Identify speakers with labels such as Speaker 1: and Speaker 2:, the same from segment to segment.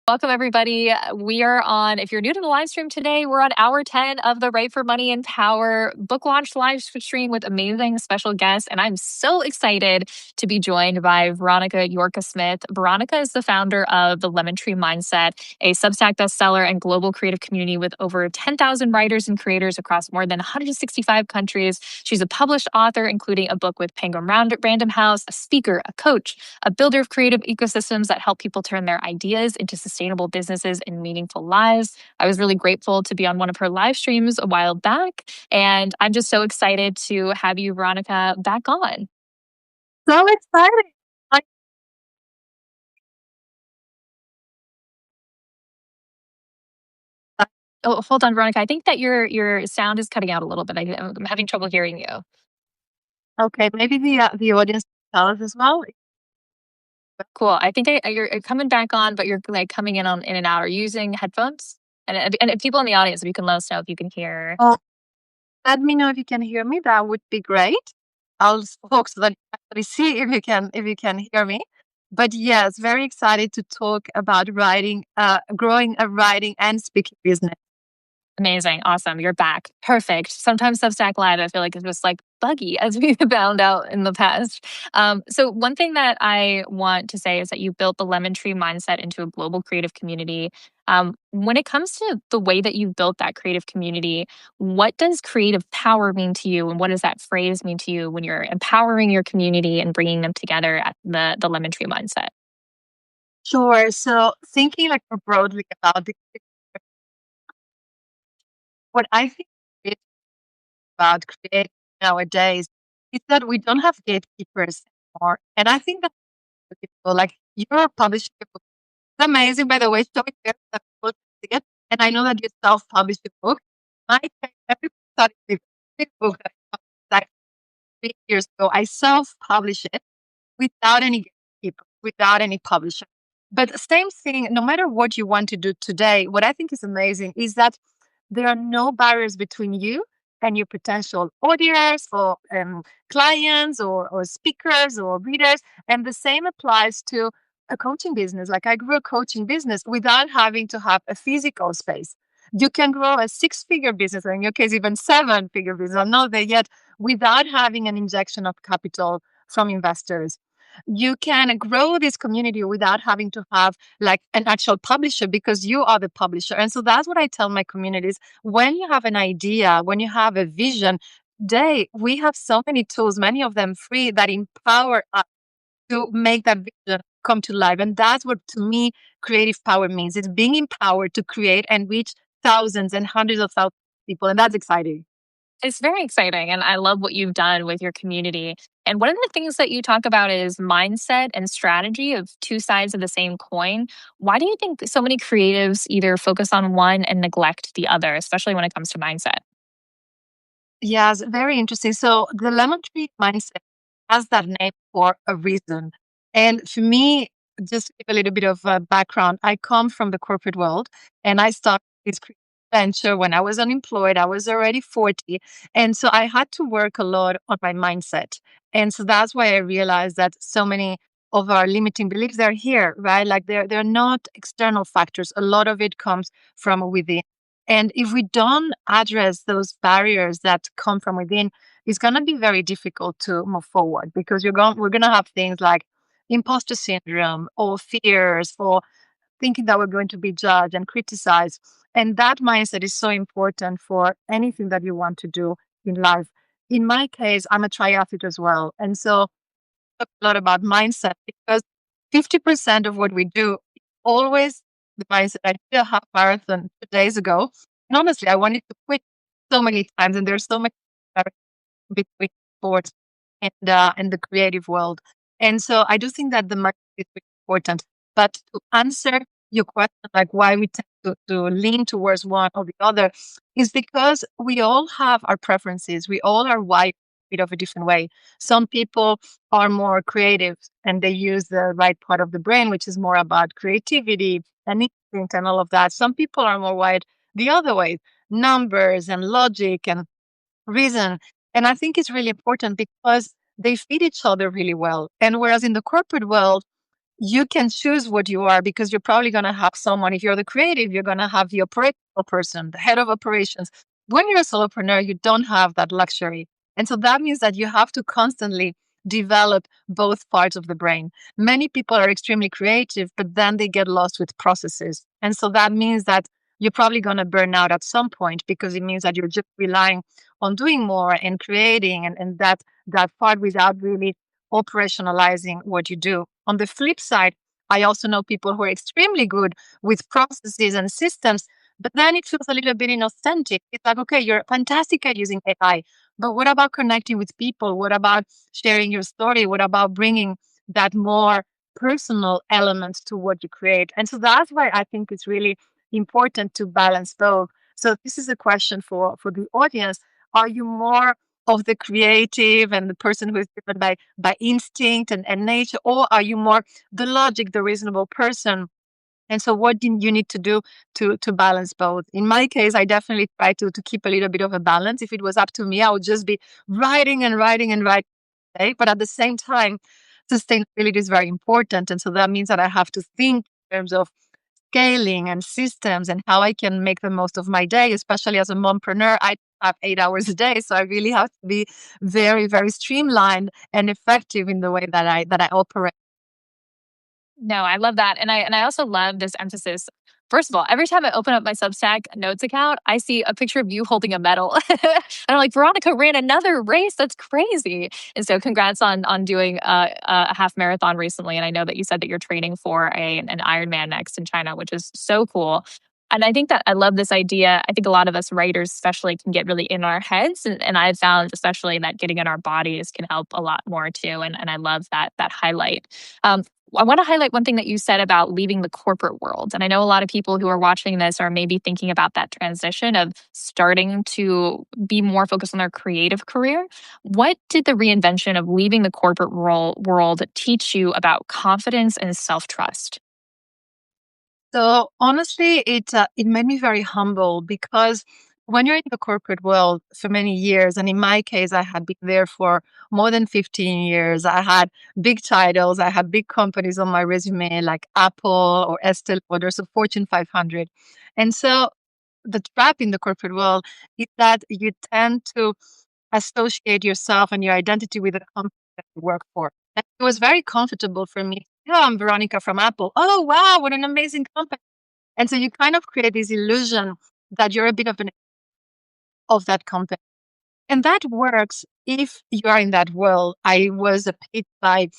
Speaker 1: Welcome, everybody. We are on, if you're new to the live stream today, we're on hour 10 of the Right for Money and Power book launch live stream with amazing special guests. And I'm so excited to be joined by Veronica Llorca-Smith. Veronica is the founder of the Lemon Tree Mindset, a Substack bestseller and global creative community with over 10,000 writers and creators across more than 165 countries. She's a published author, including a book with Penguin Random House, a speaker, a coach, a builder of creative ecosystems that help people turn their ideas into sustainable businesses and meaningful lives. I was really grateful to be on one of her live streams a while back, and I'm just so excited to have you, Veronica, back on.
Speaker 2: So exciting.
Speaker 1: Oh, hold on, Veronica. I think that your sound is cutting out a little bit. I'm having trouble hearing you.
Speaker 2: Okay, maybe the audience tell us as well.
Speaker 1: Cool. I think you're coming back on, but you're like coming in and out. Are you using headphones? And people in the audience, if you can let us know if you can hear.
Speaker 2: Oh, let me know if you can hear me. That would be great. I'll talk so that you actually see if you can hear me. But yes, very excited to talk about writing, growing a writing and speaking business.
Speaker 1: Amazing. Awesome. You're back. Perfect. Sometimes Substack Live, I feel like it's just like buggy, as we found out in the past. So one thing that I want to say is that you built the Lemon Tree Mindset into a global creative community. When it comes to the way that you built that creative community, what does creative power mean to you? And what does that phrase mean to you when you're empowering your community and bringing them together at the Lemon Tree Mindset?
Speaker 2: Sure. So thinking like more broadly about what I think is about creating nowadays is that we don't have gatekeepers anymore. And I think that people like you're publishing a book. It's amazing, by the way. So it's that people can see it. And I know that you self-published a book. My case, everybody thought it's a big book that I published like 3 years ago. I self-published it without any gatekeeper, without any publisher. But same thing, no matter what you want to do today, what I think is amazing is that there are no barriers between you and your potential audience or clients or speakers or readers. And the same applies to a coaching business. Like I grew a coaching business without having to have a physical space. You can grow a 6-figure business, or in your case, even 7-figure business. I'm not there yet, without having an injection of capital from investors. You can grow this community without having to have like an actual publisher because you are the publisher. And so that's what I tell my communities. When you have an idea, when you have a vision, we have so many tools, many of them free, that empower us to make that vision come to life. And that's what, to me, creative power means. It's being empowered to create and reach thousands and hundreds of thousands of people. And that's exciting.
Speaker 1: It's very exciting. And I love what you've done with your community. And one of the things that you talk about is mindset and strategy of two sides of the same coin. Why do you think so many creatives either focus on one and neglect the other, especially when it comes to mindset?
Speaker 2: Yes, very interesting. So the lemon tree mindset has that name for a reason. And for me, just to give a little bit of background, I come from the corporate world and I started this creative venture when I was unemployed. I was already 40. And so I had to work a lot on my mindset. And so that's why I realized that so many of our limiting beliefs are here, right? Like they're not external factors. A lot of it comes from within. And if we don't address those barriers that come from within, it's going to be very difficult to move forward because we're going to have things like imposter syndrome or fears or thinking that we're going to be judged and criticized. And that mindset is so important for anything that you want to do in life. In my case, I'm a triathlete as well. And so talk a lot about mindset because 50% of what we do is always the mindset. I did a half marathon 2 days ago. And honestly, I wanted to quit so many times. And there's so much between sports and the creative world. And so I do think that the market is really important. But to answer your question, like why we tend to lean towards one or the other, is because we all have our preferences. We all are wired a bit of a different way. Some people are more creative and they use the right part of the brain, which is more about creativity and instinct and all of that. Some people are more wired the other way, numbers and logic and reason. And I think it's really important because they feed each other really well. And whereas in the corporate world, you can choose what you are because you're probably going to have someone. If you're the creative, you're going to have the operational person, the head of operations. When you're a solopreneur, you don't have that luxury. And so that means that you have to constantly develop both parts of the brain. Many people are extremely creative, but then they get lost with processes. And so that means that you're probably going to burn out at some point because it means that you're just relying on doing more and creating and that part without really operationalizing what you do. On the flip side, I also know people who are extremely good with processes and systems, but then it feels a little bit inauthentic. It's like, okay, you're fantastic at using AI, but what about connecting with people? What about sharing your story? What about bringing that more personal element to what you create? And so that's why I think it's really important to balance both. So this is a question for the audience. Are you more of the creative and the person who is driven by instinct and nature, or are you more the logic, the reasonable person? And so what do you need to do to balance both? In my case, I definitely try to keep a little bit of a balance. If it was up to me, I would just be writing and writing and writing. Okay? But at the same time, sustainability is very important. And so that means that I have to think in terms of scaling and systems and how I can make the most of my day, especially as a mompreneur. I have 8 hours a day, so I really have to be very, very streamlined and effective in the way that I operate.
Speaker 1: No, I love that. And I also love this emphasis. First of all, every time I open up my Substack notes account, I see a picture of you holding a medal. And I'm like, Veronica ran another race. That's crazy. And so congrats on doing a half marathon recently. And I know that you said that you're training for an Ironman next in China, which is so cool. And I think that I love this idea. I think a lot of us writers, especially, can get really in our heads. And I've found, especially, that getting in our bodies can help a lot more too. And I love that highlight. Um, I want to highlight one thing that you said about leaving the corporate world. And I know a lot of people who are watching this are maybe thinking about that transition of starting to be more focused on their creative career. What did the reinvention of leaving the corporate world teach you about confidence and self trust?
Speaker 2: So honestly, it made me very humble because when you're in the corporate world for many years, and in my case, I had been there for more than 15 years. I had big titles, I had big companies on my resume like Apple or Estée Lauder, so Fortune 500. And so the trap in the corporate world is that you tend to associate yourself and your identity with the company that you work for. And it was very comfortable for me. Oh, I'm Veronica from Apple. Oh, wow, what an amazing company. And so you kind of create this illusion that you're a bit of an of that company. And that works if you are in that world. I was paid by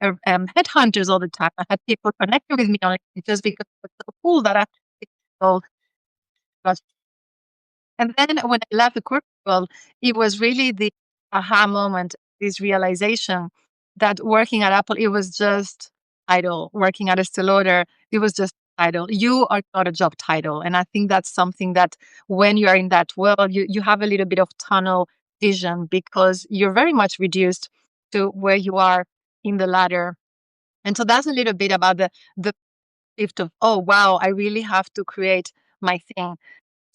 Speaker 2: headhunters all the time. I had people connecting with me on it just because it was so cool that I told. And then when I left the corporate world, it was really the aha moment, this realization that working at Apple, it was just title. Working at Estée Lauder, it was just title. You are not a job title. And I think that's something that when you are in that world, you have a little bit of tunnel vision because you're very much reduced to where you are in the ladder. And so that's a little bit about the shift of, oh wow, I really have to create my thing.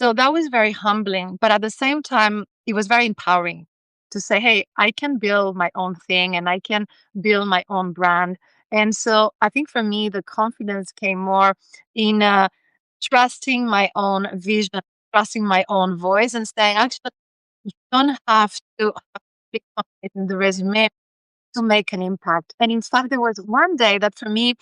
Speaker 2: So that was very humbling, but at the same time, it was very empowering to say, hey, I can build my own thing and I can build my own brand. And so I think for me, the confidence came more in trusting my own vision, trusting my own voice, and saying, actually, you don't have to have big confidence in the resume to make an impact. And in fact, there was one day that for me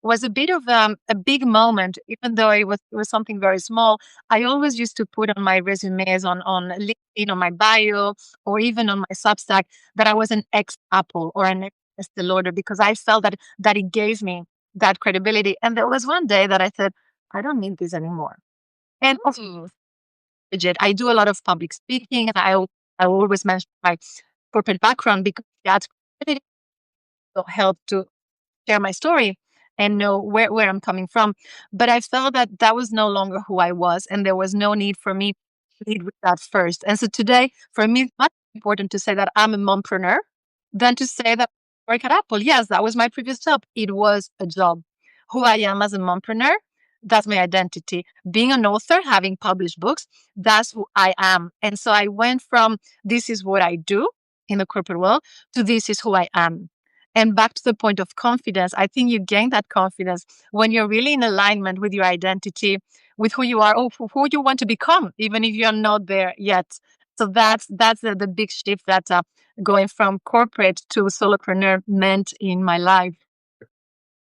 Speaker 2: was a bit of a big moment, even though it was something very small. I always used to put on my resumes on LinkedIn, on my bio, or even on my Substack that I was an ex Apple or an ex Estée Lauder because I felt that it gave me that credibility. And there was one day that I said, I don't need this anymore. And also, legit, I do a lot of public speaking, and I always mention my corporate background because that's credibility will help to share my story and know where I'm coming from. But I felt that that was no longer who I was, and there was no need for me to lead with that first. And so today, for me, it's much important to say that I'm a mompreneur than to say that I work at Apple. Yes, that was my previous job. It was a job. Who I am as a mompreneur, that's my identity. Being an author, having published books, that's who I am. And so I went from this is what I do in the corporate world to this is who I am. And back to the point of confidence, I think you gain that confidence when you're really in alignment with your identity, with who you are, or who you want to become, even if you're not there yet. So that's the big shift that going from corporate to solopreneur meant in my life.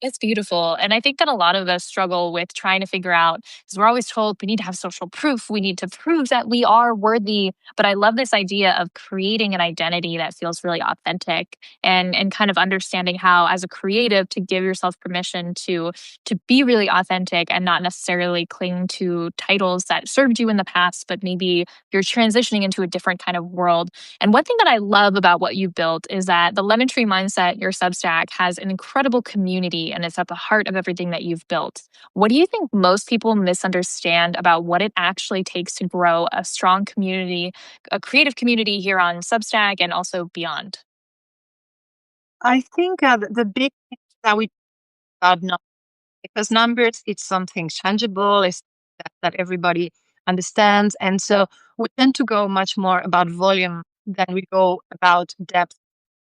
Speaker 1: It's beautiful. And I think that a lot of us struggle with trying to figure out because we're always told we need to have social proof. We need to prove that we are worthy. But I love this idea of creating an identity that feels really authentic and kind of understanding how as a creative to give yourself permission to be really authentic and not necessarily cling to titles that served you in the past, but maybe you're transitioning into a different kind of world. And one thing that I love about what you built is that the Lemon Tree Mindset, your Substack, has an incredible community and it's at the heart of everything that you've built. What do you think most people misunderstand about what it actually takes to grow a strong community, a creative community here on Substack and also beyond?
Speaker 2: I think the big thing that we about numbers, because numbers, it's something tangible, it's that everybody understands. And so we tend to go much more about volume than we go about depth.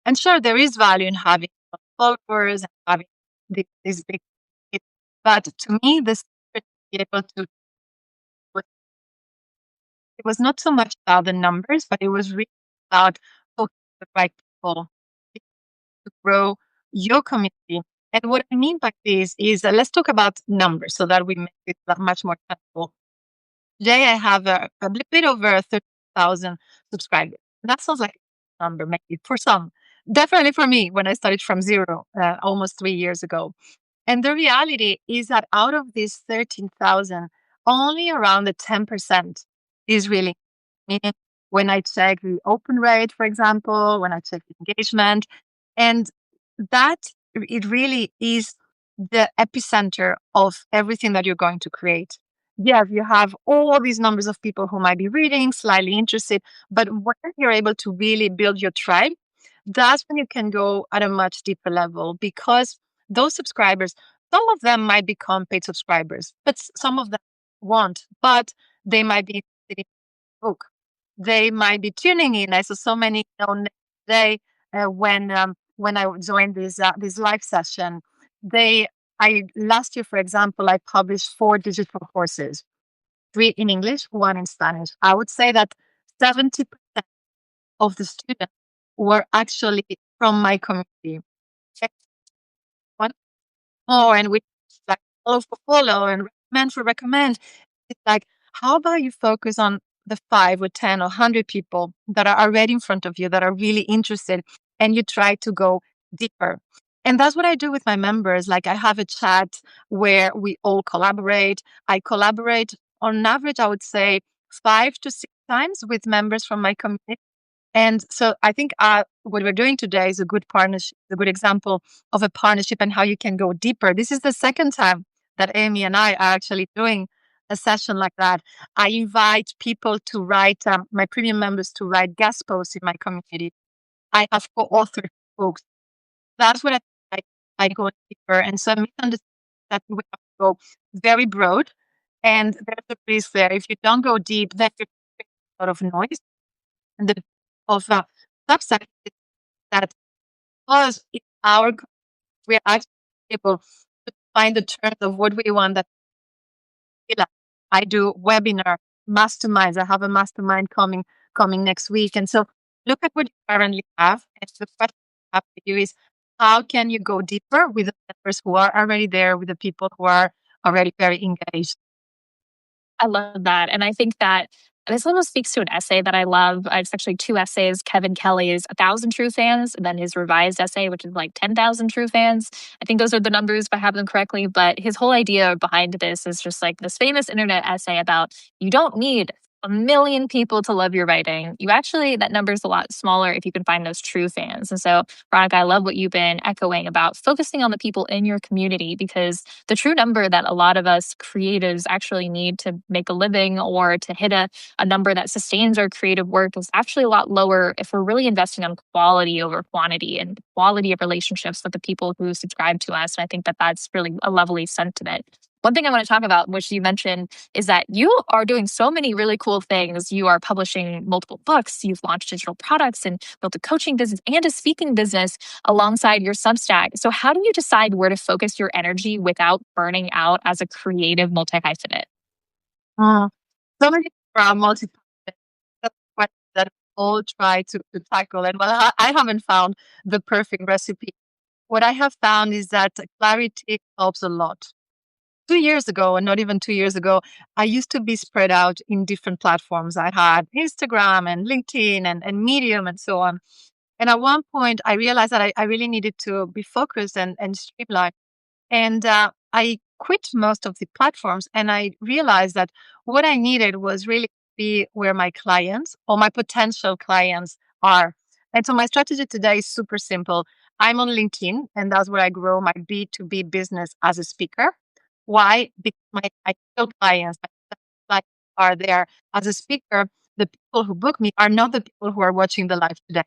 Speaker 2: And sure, there is value in having followers and having these big, but to me, this to be able to, it was not so much about the numbers, but it was really about talking to the right people to grow your community. And what I mean by this is let's talk about numbers so that we make it that much more tangible. Today, I have a bit over 30,000 subscribers. That sounds like a number, maybe for some. Definitely for me, when I started from zero almost 3 years ago. And the reality is that out of these 13,000, only around the 10% is really, meaning when I check the open rate, for example, when I check the engagement, and that it really is the epicenter of everything that you're going to create. Yes, you have all these numbers of people who might be reading, slightly interested, but when you're able to really build your tribe, that's when you can go at a much deeper level because those subscribers, some of them might become paid subscribers, but some of them won't, but they might be interested in the book. They might be tuning in. I saw so many on day when I joined this live session. They I last year, for example, I published 4 digital courses, 3 in English, 1 in Spanish. I would say that 70% of the students were actually from my community. Check one more, and we like follow for follow and recommend for recommend. It's like, how about you focus on the 5 or 10 or 100 people that are already in front of you that are really interested, and you try to go deeper. And that's what I do with my members. Like I have a chat where we all collaborate. I collaborate on average, I would say 5 to 6 times with members from my community. And so I think what we're doing today is a good partnership, a good example of a partnership and how you can go deeper. This is the second time that Amy and I are actually doing a session like that. I invite people to write, my premium members to write guest posts in my community. I have co-authored books. That's what I go deeper. And so I misunderstand that we have to go very broad. And there's a risk there. If you don't go deep, then you're creating a lot of noise. And the of Substack is that because it's we're actually able to find the terms of what we want that feel like. I do webinar masterminds. I have a mastermind coming next week. And so look at what you currently have. And the question I have for you is how can you go deeper with the members who are already there, with the people who are already very engaged?
Speaker 1: I love that. And I think that this almost speaks to an essay that I love. It's actually 2 essays. Kevin Kelly's 1,000 True Fans, and then his revised essay, which is like 10,000 True Fans. I think those are the numbers if I have them correctly. But his whole idea behind this is just like this famous internet essay about you don't need 1 million people to love your writing. You actually, that number is a lot smaller if you can find those true fans. And so, Veronica, I love what you've been echoing about focusing on the people in your community because the true number that a lot of us creatives actually need to make a living or to hit a number that sustains our creative work is actually a lot lower if we're really investing on quality over quantity and quality of relationships with the people who subscribe to us. And I think that that's really a lovely sentiment. One thing I want to talk about, which you mentioned, is that you are doing so many really cool things. You are publishing multiple books, you've launched digital products and built a coaching business and a speaking business alongside your Substack. So, how do you decide where to focus your energy without burning out as a creative multi hyphenate?
Speaker 2: Mm. So many multiple questions that all try to tackle. And well, I haven't found the perfect recipe. What I have found is that clarity helps a lot. 2 years ago, and not even 2 years ago, I used to be spread out in different platforms. I had Instagram and LinkedIn and Medium and so on. And at one point, I realized that I really needed to be focused and streamlined. And I quit most of the platforms and I realized that what I needed was really be where my clients or my potential clients are. And so my strategy today is super simple. I'm on LinkedIn and that's where I grow my B2B business as a speaker. Why? Because my real clients, my clients are there as a speaker. The people who book me are not the people who are watching the live today.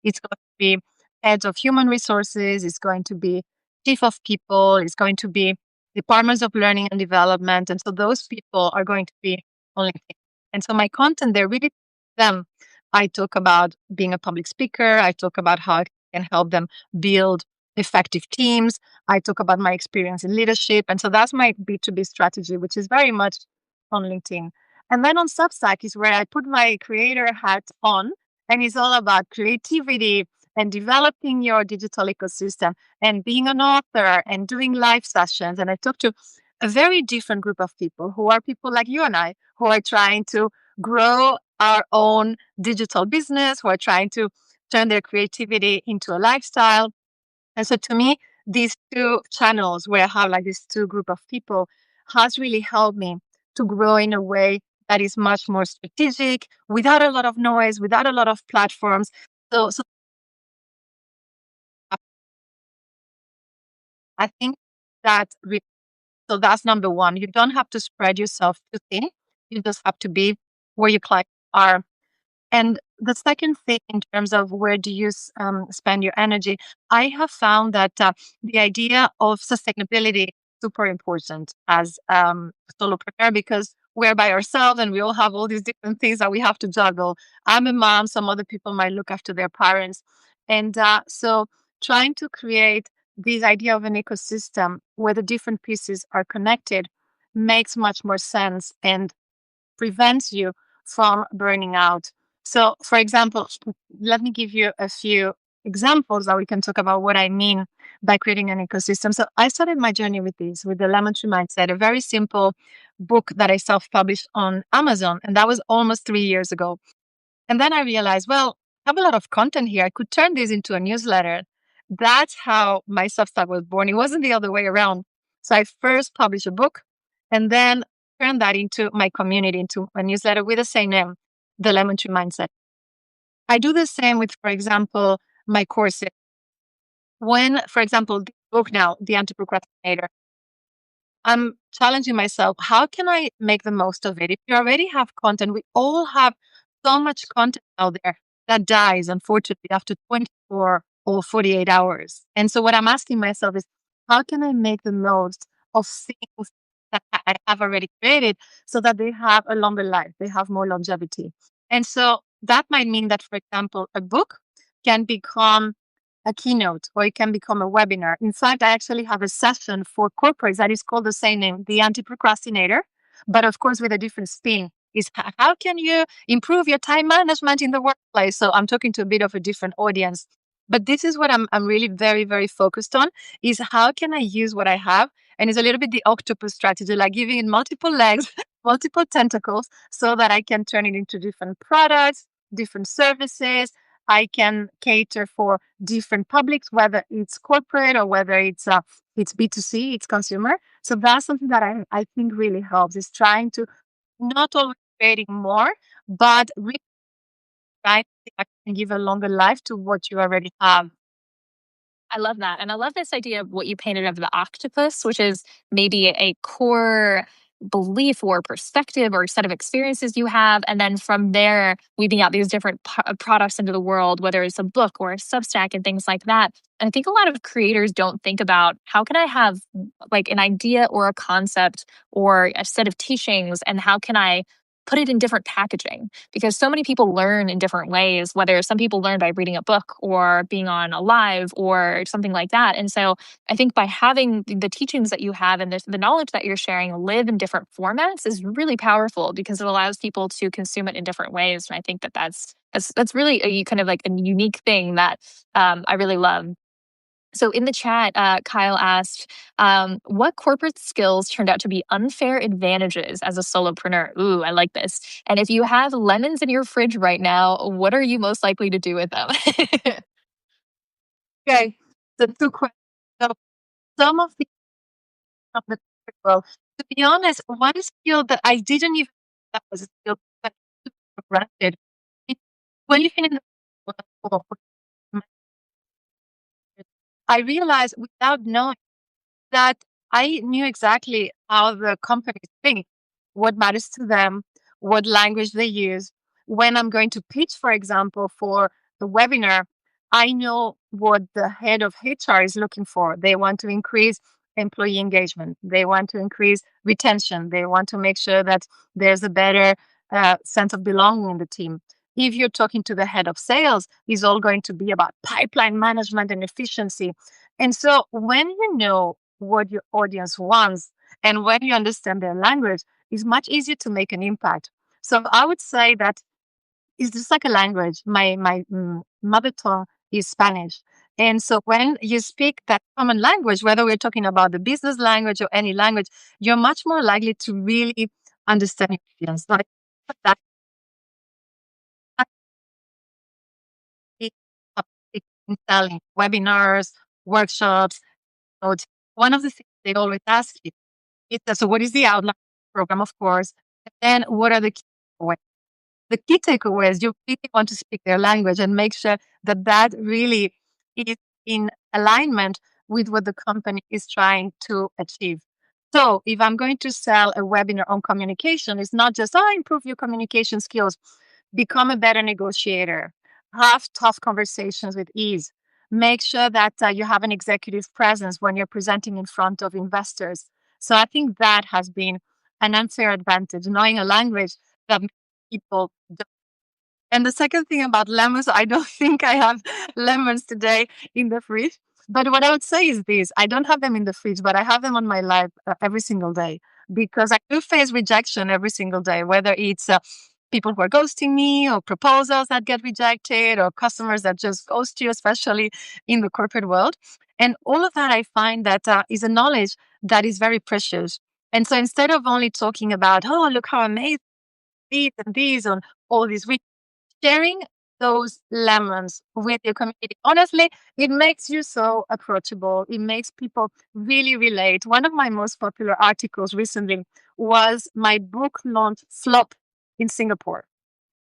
Speaker 2: It's going to be heads of human resources. It's going to be chief of people, is going to be departments of learning and development. And so those people are going to be on LinkedIn. And so my content there really them. I talk about being a public speaker. I talk about how I can help them build effective teams. I talk about my experience in leadership. And so that's my B2B strategy, which is very much on LinkedIn. And then on Substack is where I put my creator hat on, and it's all about creativity and developing your digital ecosystem and being an author and doing live sessions. And I talk to a very different group of people who are people like you and I, who are trying to grow our own digital business, who are trying to turn their creativity into a lifestyle. And so to me, these two channels where I have like these two group of people has really helped me to grow in a way that is much more strategic, without a lot of noise, without a lot of platforms. So I think that so that's number one. You don't have to spread yourself too thin. You just have to be where your clients are. And the second thing, in terms of where do you spend your energy, I have found that the idea of sustainability is super important as a solopreneur because we're by ourselves and we all have all these different things that we have to juggle. I'm a mom. Some other people might look after their parents, and so trying to create this idea of an ecosystem where the different pieces are connected makes much more sense and prevents you from burning out. So, for example, let me give you a few examples that we can talk about what I mean by creating an ecosystem. So, I started my journey with this, with the Lemon Tree Mindset, a very simple book that I self published on Amazon. And that was almost 3 years ago. And then I realized, well, I have a lot of content here. I could turn this into a newsletter. That's how my Substack was born. It wasn't the other way around. So I first published a book and then turned that into my community, into a newsletter with the same name, The Lemon Tree Mindset. I do the same with, for example, my courses. When, for example, the book now, The Anti-Procrastinator, I'm challenging myself, how can I make the most of it? If you already have content, we all have so much content out there that dies, unfortunately, after 24 or 48 hours. And so what I'm asking myself is, how can I make the most of things that I have already created so that they have a longer life, they have more longevity? And so that might mean that, for example, a book can become a keynote or it can become a webinar. In fact, I actually have a session for corporates that is called the same name, the anti-procrastinator, but of course with a different spin. Is how can you improve your time management in the workplace? So I'm talking to a bit of a different audience. But this is what I'm really very, very focused on is how can I use what I have? And it's a little bit the octopus strategy, like giving it multiple legs, multiple tentacles, so that I can turn it into different products, different services. I can cater for different publics, whether it's corporate or whether it's B2C, it's consumer. So that's something that I think really helps is trying to not always creating more, but really trying to give a longer life to what you already have.
Speaker 1: I love that. And I love this idea of what you painted of the octopus, which is maybe a core belief or perspective or set of experiences you have. And then from there, weaving out these different products into the world, whether it's a book or a Substack and things like that. And I think a lot of creators don't think about how can I have like an idea or a concept or a set of teachings, and how can I put it in different packaging, because so many people learn in different ways, whether some people learn by reading a book or being on a live or something like that. And so I think by having the teachings that you have and the knowledge that you're sharing live in different formats is really powerful, because it allows people to consume it in different ways. And I think that that's really a kind of like a unique thing that I really love. So in the chat, Kyle asked, what corporate skills turned out to be unfair advantages as a solopreneur? Ooh, I like this. And if you have lemons in your fridge right now, what are you most likely to do with them?
Speaker 2: Okay, the two questions. So some of the from the corporate world, to be honest, one skill that I didn't even know that was a skill that I took for granted. It, when you've been in the world for I realized without knowing that I knew exactly how the companies think, what matters to them, what language they use. When I'm going to pitch, for example, for the webinar, I know what the head of HR is looking for. They want to increase employee engagement, they want to increase retention, they want to make sure that there's a better sense of belonging in the team. If you're talking to the head of sales, it's all going to be about pipeline management and efficiency. And so when you know what your audience wants and when you understand their language, it's much easier to make an impact. So I would say that it's just like a language. My mother tongue is Spanish. And so when you speak that common language, whether we're talking about the business language or any language, you're much more likely to really understand your audience. Like that in selling webinars, workshops. One of the things they always ask you is so what is the outline program, of course, and then what are the key takeaways? The key takeaways, you really want to speak their language and make sure that that really is in alignment with what the company is trying to achieve. So if I'm going to sell a webinar on communication, it's not just, oh, improve your communication skills, become a better negotiator, have tough conversations with ease, make sure that you have an executive presence when you're presenting in front of investors. So I think that has been an unfair advantage, knowing a language that people don't. And the second thing about lemons, I don't think I have lemons today in the fridge. But what I would say is this: I don't have them in the fridge, but I have them on my life every single day, because I do face rejection every single day, whether it's people who are ghosting me, or proposals that get rejected, or customers that just ghost you, especially in the corporate world. And all of that, I find that is a knowledge that is very precious. And so instead of only talking about, oh, look how amazing these and these on all these weeks, sharing those lemons with your community, honestly, it makes you so approachable. It makes people really relate. One of my most popular articles recently was my book launch flop in Singapore.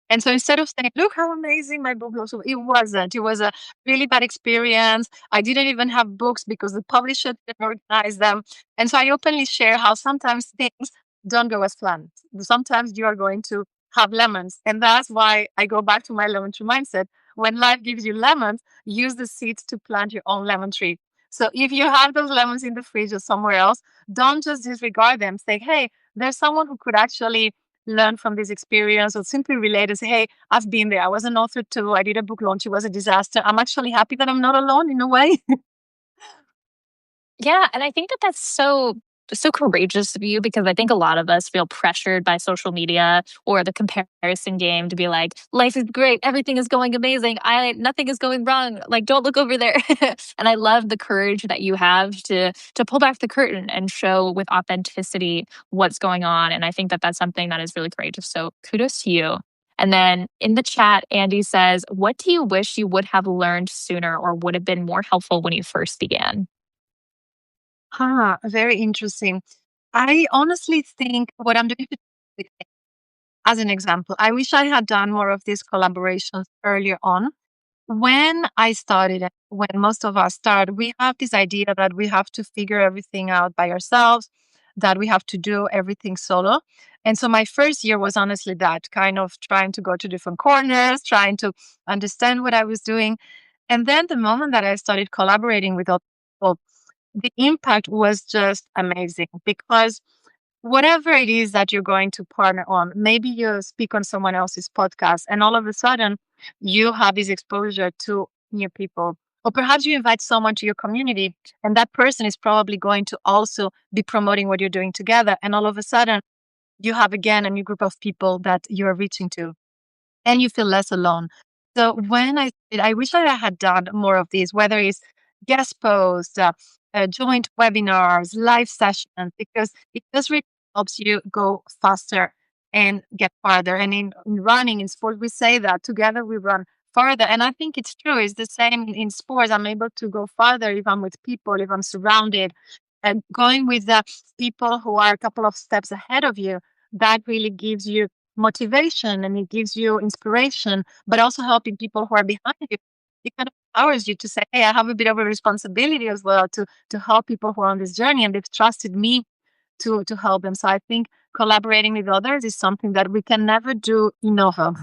Speaker 2: And so instead of saying, look how amazing my book was, it wasn't. It was a really bad experience. I didn't even have books because the publisher didn't organize them. And so I openly share how sometimes things don't go as planned. Sometimes you are going to have lemons. And that's why I go back to my lemon tree mindset. When life gives you lemons, use the seeds to plant your own lemon tree. So if you have those lemons in the fridge or somewhere else, don't just disregard them. Say, hey, there's someone who could actually learn from this experience, or simply relate and say, hey, I've been there. I was an author too. I did a book launch. It was a disaster. I'm actually happy that I'm not alone in a way.
Speaker 1: Yeah, and I think that that's so courageous of you, because I think a lot of us feel pressured by social media or the comparison game to be like, life is great, everything is going amazing, I nothing is going wrong, like don't look over there. And I love the courage that you have to pull back the curtain and show with authenticity what's going on. And I think that that's something that is really courageous. So kudos to you. And then in the chat, Andy says, what do you wish you would have learned sooner or would have been more helpful when you first began?
Speaker 2: Very interesting. I honestly think what I'm doing today, as an example, I wish I had done more of these collaborations earlier on. When I started, when most of us start, we have this idea that we have to figure everything out by ourselves, that we have to do everything solo. And so my first year was honestly that kind of trying to go to different corners, trying to understand what I was doing. And then the moment that I started collaborating with other people, the impact was just amazing because whatever it is that you're going to partner on, maybe you speak on someone else's podcast and all of a sudden you have this exposure to new people. Or perhaps you invite someone to your community and that person is probably going to also be promoting what you're doing together. And all of a sudden you have again a new group of people that you're reaching to and you feel less alone. So when I wish that I had done more of these, whether it's guest posts, joint webinars, live sessions, because it just really helps you go faster and get farther. And in running, in sports, we say that together we run farther. And I think it's true. It's the same in sports. I'm able to go farther if I'm with people, if I'm surrounded. And going with the people who are a couple of steps ahead of you, that really gives you motivation and it gives you inspiration, but also helping people who are behind you. It kind of empowers you to say, hey, I have a bit of a responsibility as well to help people who are on this journey and they've trusted me to help them. So I think collaborating with others is something that we can never do enough of.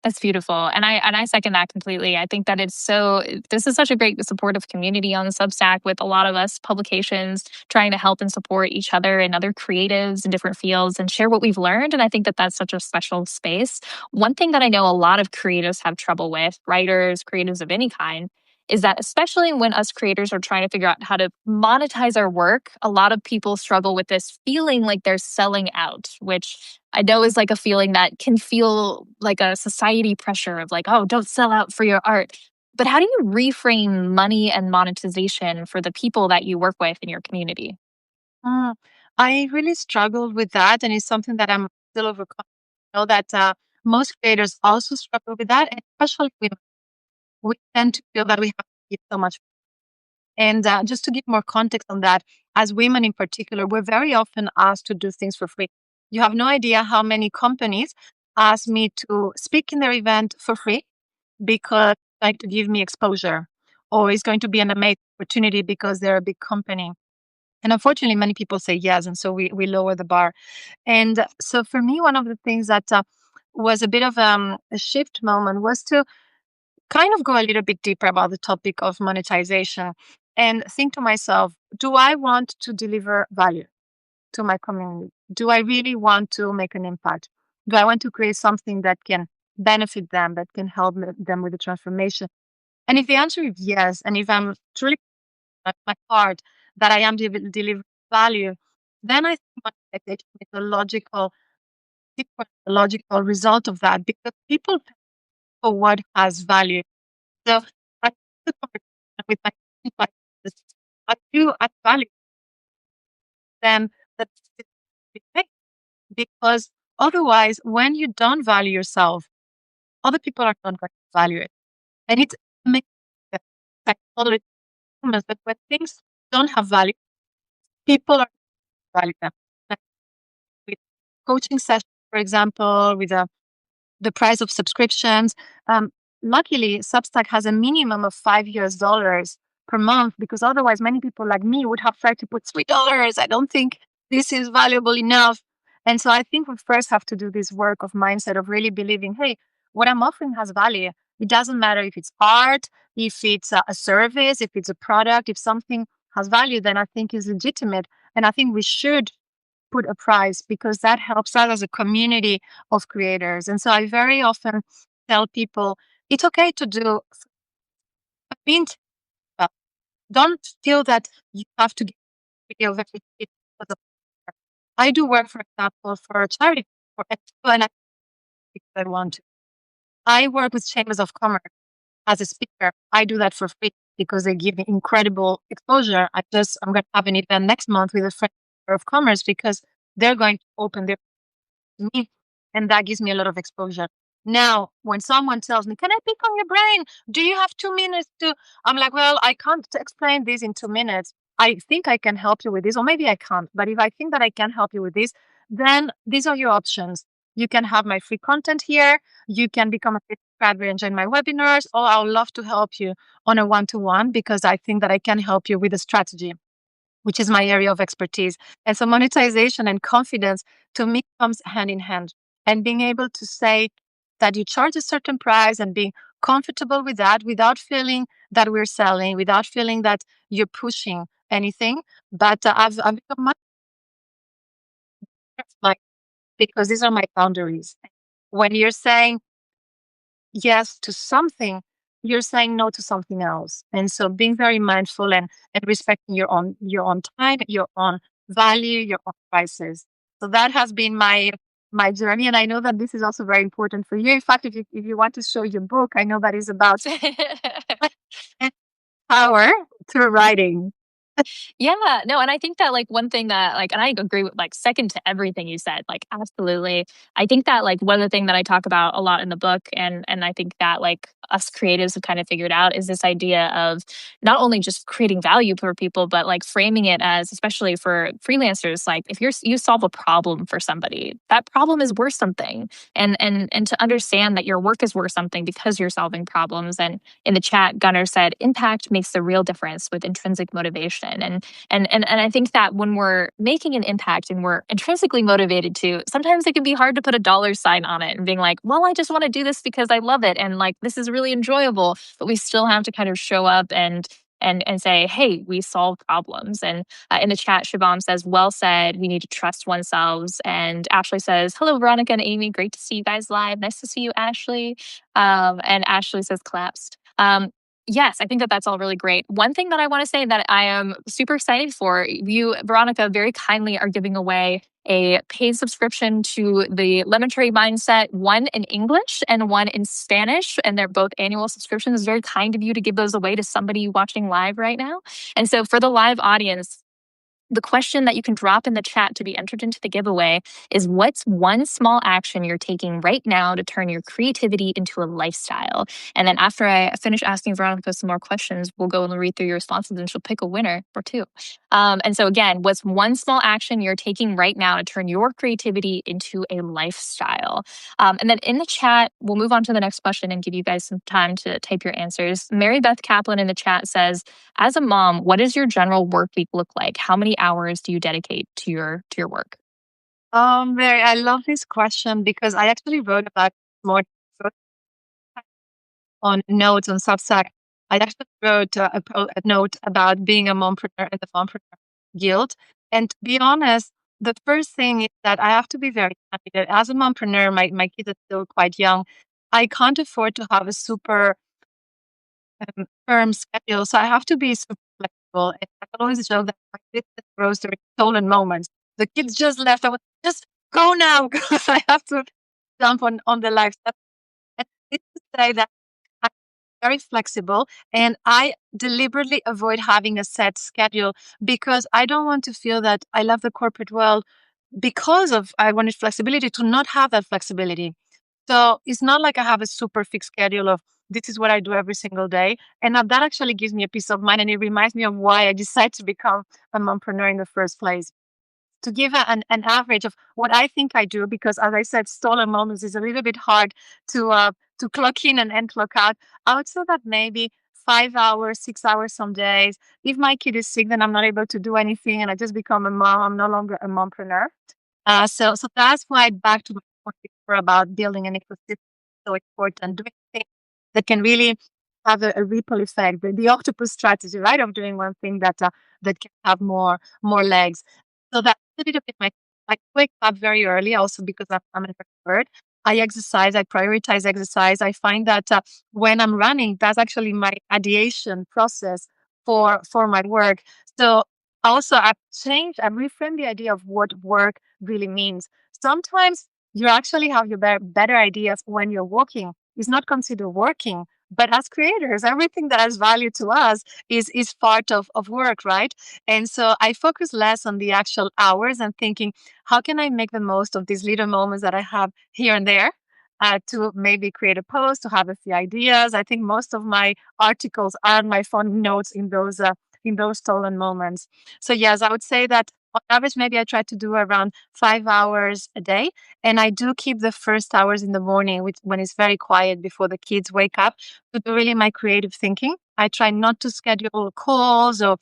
Speaker 1: That's beautiful. And I second that completely. I think that this is such a great supportive community on the Substack with a lot of us publications trying to help and support each other and other creatives in different fields and share what we've learned. And I think that that's such a special space. One thing that I know a lot of creatives have trouble with, writers, creatives of any kind, is that especially when us creators are trying to figure out how to monetize our work, a lot of people struggle with this feeling like they're selling out, which I know is like a feeling that can feel like a society pressure of like, oh, don't sell out for your art. But how do you reframe money and monetization for the people that you work with in your community?
Speaker 2: Mm, I really struggled with that, and it's something that I'm still overcoming. I know that most creators also struggle with that, and especially women. We tend to feel that we have to give so much. And just to give more context on that, as women in particular, we're very often asked to do things for free. You have no idea how many companies ask me to speak in their event for free because they're going to give me exposure or it's going to be an amazing opportunity because they're a big company. And unfortunately, many people say yes. And so we lower the bar. And so for me, one of the things that was a bit of a shift moment was to kind of go a little bit deeper about the topic of monetization and think to myself, do I want to deliver value to my community? Do I really want to make an impact? Do I want to create something that can benefit them, that can help them with the transformation? And if the answer is yes, and if I'm truly at my heart that I am delivering value, then I think monetization is a logical result of that because people pay for what has value. So I have the conversation with my advisors. I do add value to them that they pay because otherwise, when you don't value yourself, other people are not going to value it. And it's amazing that psychology humans that when things don't have value, people are value them. Like with coaching sessions, for example, with the price of subscriptions. Um, Luckily, Substack has a minimum of $5 per month because otherwise, many people like me would have tried to put $3. I don't think this is valuable enough. And so I think we first have to do this work of mindset of really believing, hey, what I'm offering has value. It doesn't matter if it's art, if it's a service, if it's a product, if something has value, then I think is legitimate. And I think we should put a price because that helps us as a community of creators. And so I very often tell people it's okay to do a mint. Don't feel that you have to get a video very cheap because of I do work, for example, for a charity for expo, and I want to. I work with chambers of commerce as a speaker. I do that for free because they give me incredible exposure. I'm going to have an event next month with a friend of commerce because they're going to open their to me, and that gives me a lot of exposure. Now, when someone tells me, "Can I pick on your brain? Do you have 2 minutes to?" I'm like, "Well, I can't explain this in 2 minutes. I think I can help you with this, or maybe I can't. But if I think that I can help you with this, then these are your options. You can have my free content here. You can become a paid subscriber and join my webinars, or I'll love to help you on a one-to-one because I think that I can help you with a strategy." which is my area of expertise. And so monetization and confidence to me comes hand in hand. And being able to say that you charge a certain price and being comfortable with that without feeling that we're selling, without feeling that you're pushing anything. But I've become much like, because these are my boundaries. When you're saying yes to something, you're saying no to something else. And so being very mindful and respecting your own time, your own value, your own prices. So that has been my journey. And I know that this is also very important for you. In fact, if you want to show your book, I know that is about power through writing.
Speaker 1: Yeah, no, and I think that like one thing that like, and I agree with like second to everything you said, like absolutely. I think that like one of the thing that I talk about a lot in the book, and I think that like us creatives have kind of figured out is this idea of not only just creating value for people, but like framing it as, especially for freelancers, like if you solve a problem for somebody, that problem is worth something, and to understand that your work is worth something because you're solving problems. And in the chat, Gunnar said, impact makes the real difference with intrinsic motivation. And I think that when we're making an impact and we're intrinsically motivated to, sometimes it can be hard to put a dollar sign on it and being like, well, I just want to do this because I love it. And like, this is really enjoyable, but we still have to kind of show up and say, hey, we solve problems. And in the chat, Shabam says, well said, we need to trust oneself. And Ashley says, hello, Veronica and Amy. Great to see you guys live. Nice to see you, Ashley. And Ashley says, collapsed. Yes, I think that that's all really great. One thing that I want to say that I am super excited for, you, Veronica, very kindly are giving away a paid subscription to the Lemon Tree Mindset, one in English and one in Spanish. And they're both annual subscriptions. It's very kind of you to give those away to somebody watching live right now. And so for the live audience, the question that you can drop in the chat to be entered into the giveaway is, what's one small action you're taking right now to turn your creativity into a lifestyle? And then after I finish asking Veronica some more questions, we'll go and read through your responses and she'll pick a winner or two. And so again, what's one small action you're taking right now to turn your creativity into a lifestyle? And then in the chat, we'll move on to the next question and give you guys some time to type your answers. Mary Beth Kaplan in the chat says, as a mom, what does your general work week look like? How many hours do you dedicate to your work?
Speaker 2: Mary, I love this question because I actually wrote about more on notes on Substack. I actually wrote a note about being a mompreneur and the Mompreneur Guild. And to be honest, the first thing is that I have to be very happy that as a mompreneur, my kids are still quite young. I can't afford to have a super firm schedule, so I have to be super flexible. And I can always joke that my business grows during stolen moments. The kids just left. I was just go now because I have to jump on the live stuff. And this to say that I'm very flexible and I deliberately avoid having a set schedule because I don't want to feel that I love the corporate world because of I wanted flexibility to not have that flexibility. So it's not like I have a super fixed schedule of this is what I do every single day. And that actually gives me a peace of mind. And it reminds me of why I decided to become a mompreneur in the first place. To give an average of what I think I do, because as I said, stolen moments is a little bit hard to clock in and clock out. I would say that maybe 5 hours, 6 hours some days. If my kid is sick, then I'm not able to do anything and I just become a mom. I'm no longer a mompreneur. So that's why back to my point before about building an ecosystem so important, doing things that can really have a ripple effect, the octopus strategy, right? Of doing one thing that can have more legs. So that's a little bit I wake up very early also because I'm an extrovert. I exercise, I prioritize exercise. I find that when I'm running, that's actually my ideation process for my work. So also I've reframed the idea of what work really means. Sometimes you actually have your better ideas when you're walking. It's not considered working. But as creators, everything that has value to us is part of work, right? And so I focus less on the actual hours and thinking, how can I make the most of these little moments that I have here and there to maybe create a post, to have a few ideas. I think most of my articles are my phone notes in those stolen moments. So yes, I would say that on average, maybe I try to do around 5 hours a day. And I do keep the first hours in the morning, which when it's very quiet before the kids wake up, to do really my creative thinking. I try not to schedule calls or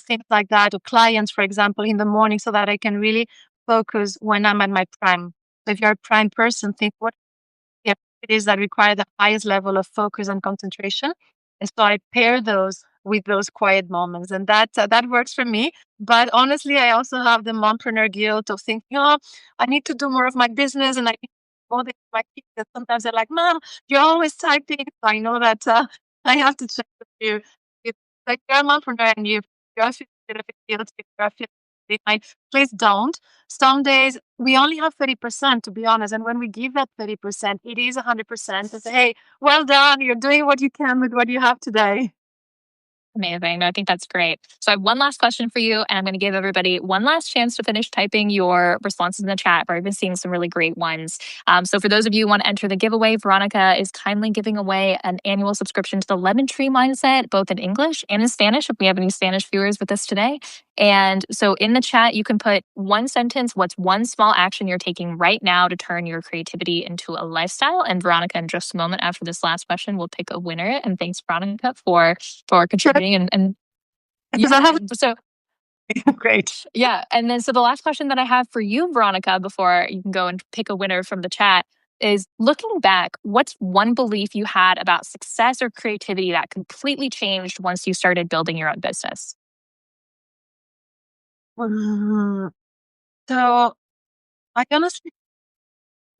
Speaker 2: things like that, or clients, for example, in the morning, so that I can really focus when I'm at my prime. So if you're a prime person, think what activities that require the highest level of focus and concentration. And so I pair those with those quiet moments, and that works for me. But honestly, I also have the mompreneur guilt of thinking, oh, I need to do more of my business, and I need to do more than my kids. And sometimes they're like, Mom, you're always typing. So I know that I have to check with you. It's like you're a mompreneur and you're feeling a bit of guilt. If you're feeling behind, please don't. Some days we only have 30%, to be honest. And when we give that 30%, it is 100% to say, hey, well done. You're doing what you can with what you have today.
Speaker 1: Amazing. No, I think that's great. So I have one last question for you, and I'm going to give everybody one last chance to finish typing your responses in the chat. I've been seeing some really great ones. So for those of you who want to enter the giveaway, Veronica is kindly giving away an annual subscription to the Lemon Tree Mindset, both in English and in Spanish, if we have any Spanish viewers with us today. And so in the chat, you can put one sentence, what's one small action you're taking right now to turn your creativity into a lifestyle? And Veronica, in just a moment after this last question, will pick a winner. And thanks, Veronica, for contributing and
Speaker 2: Because I have
Speaker 1: so
Speaker 2: great.
Speaker 1: yeah. And then so the last question that I have for you, Veronica, before you can go and pick a winner from the chat is, looking back, what's one belief you had about success or creativity that completely changed once you started building your own business?
Speaker 2: Mm, So I honestly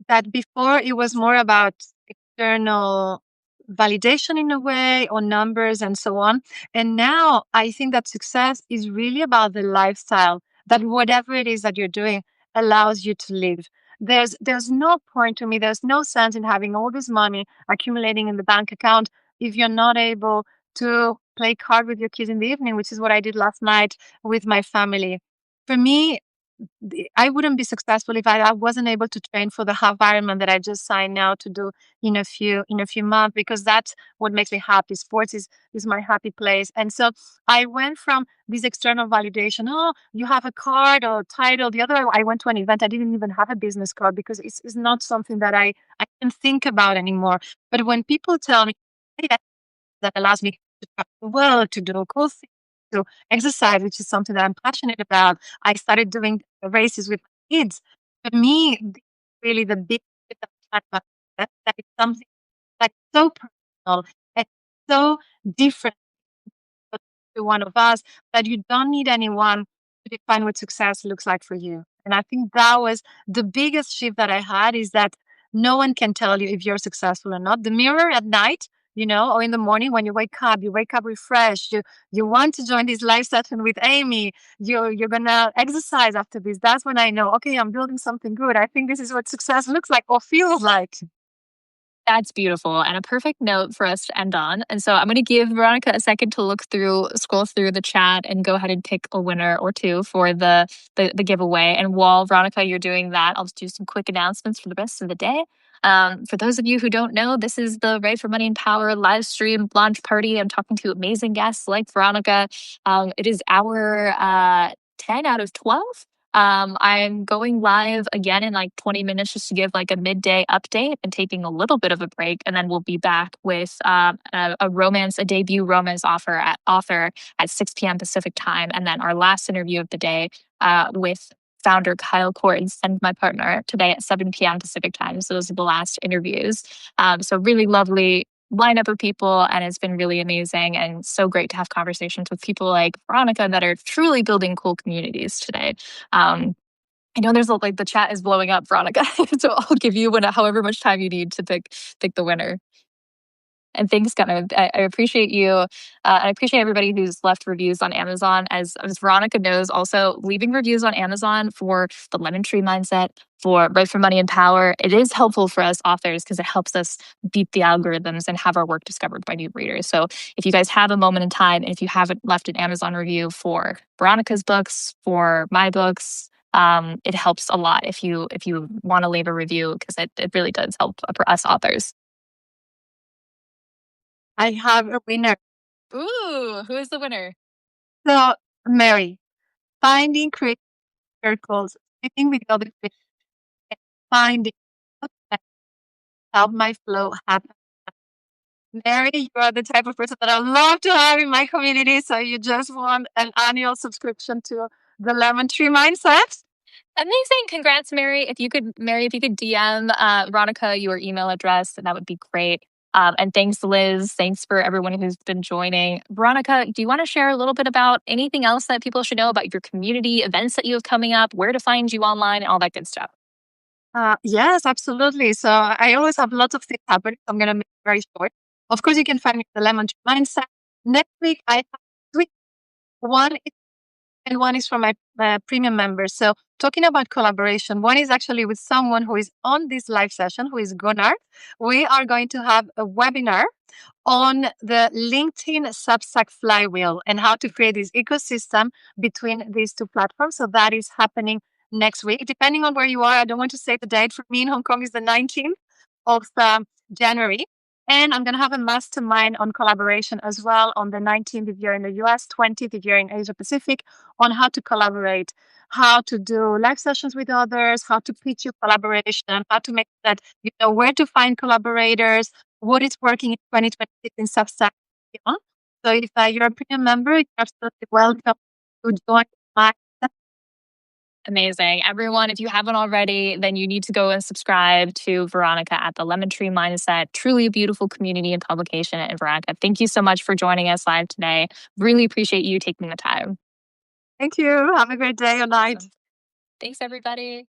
Speaker 2: that before it was more about external validation in a way, or numbers and so on. And now I think that success is really about the lifestyle that whatever it is that you're doing allows you to live. There's no point to me, there's no sense in having all this money accumulating in the bank account if you're not able to play card with your kids in the evening, which is what I did last night with my family. For me, I wouldn't be successful if I wasn't able to train for the half Ironman that I just signed now to do in a few months, because that's what makes me happy. Sports is my happy place. And so I went from this external validation. Oh, you have a card or title. The other, I went to an event. I didn't even have a business card because it's not something that I can think about anymore. But when people tell me, hey, that allows me to travel the world, to do cool things, to exercise, which is something that I'm passionate about. I started doing races with my kids. For me, really the big bit of that it's something like so personal and so different to one of us, that you don't need anyone to define what success looks like for you. And I think that was the biggest shift that I had, is that no one can tell you if you're successful or not. The mirror at night, or in the morning when you wake up refreshed. You want to join this live session with Amy. You're gonna exercise after this. That's when I know, okay, I'm building something good. I think this is what success looks like or feels like.
Speaker 1: That's beautiful and a perfect note for us to end on. And so I'm going to give Veronica a second to scroll through the chat and go ahead and pick a winner or two for the giveaway. And while Veronica, you're doing that, I'll just do some quick announcements for the rest of the day. For those of you who don't know, this is the Right for Money and Power live stream launch party. I'm talking to amazing guests like Veronica. It is our 10 out of 12. I'm going live again in like 20 minutes just to give like a midday update and taking a little bit of a break. And then we'll be back with a debut romance author at 6 p.m. Pacific time. And then our last interview of the day with founder Kyle Cortz and my partner today at 7 p.m. Pacific time. So those are the last interviews. So really lovely lineup of people, and it's been really amazing and so great to have conversations with people like Veronica that are truly building cool communities today. I know there's like the chat is blowing up, Veronica. So I'll give you however much time you need to pick the winner. And thanks, Gunnar. I appreciate you. I appreciate everybody who's left reviews on Amazon. As Veronica knows, also leaving reviews on Amazon for the Lemon Tree Mindset, for Right for Money and Power, it is helpful for us authors because it helps us beat the algorithms and have our work discovered by new readers. So if you guys have a moment in time, and if you haven't left an Amazon review for Veronica's books, for my books, it helps a lot if you want to leave a review, because it really does help for us authors.
Speaker 2: I have a winner.
Speaker 1: Ooh, who is the winner?
Speaker 2: So, Mary, finding creative circles, sitting with other people, and finding what can help my flow happen. Mary, you are the type of person that I love to have in my community. So you just want an annual subscription to the Lemon Tree Mindset.
Speaker 1: Amazing. Congrats, Mary, if you could DM Veronica your email address, that would be great. And thanks, Liz. Thanks for everyone who's been joining. Veronica, do you want to share a little bit about anything else that people should know about your community, events that you have coming up, where to find you online, and all that good stuff?
Speaker 2: Yes, absolutely. So I always have lots of things happening. I'm going to make it very short. Of course, you can find me at the Lemon Tree Mindset. Next week, I have 3. One is and one is for my premium members. So talking about collaboration, one is actually with someone who is on this live session, who is Gunnar. We are going to have a webinar on the LinkedIn Substack flywheel and how to create this ecosystem between these two platforms. So that is happening next week, depending on where you are. I don't want to say the date. For me in Hong Kong is the 19th of January. And I'm going to have a mastermind on collaboration as well on the 19th if you're in the US, 20th if you're in Asia Pacific, on how to collaborate, how to do live sessions with others, how to pitch your collaboration, how to make that you know where to find collaborators, what is working in 2026 in Substack. So if you're a premium member, you're absolutely welcome to join my.
Speaker 1: Amazing. Everyone, if you haven't already, then you need to go and subscribe to Veronica at the Lemon Tree Mindset. Truly a beautiful community and publication. And Veronica, thank you so much for joining us live today. Really appreciate you taking the time.
Speaker 2: Thank you. Have a great day or night.
Speaker 1: Awesome. Thanks, everybody.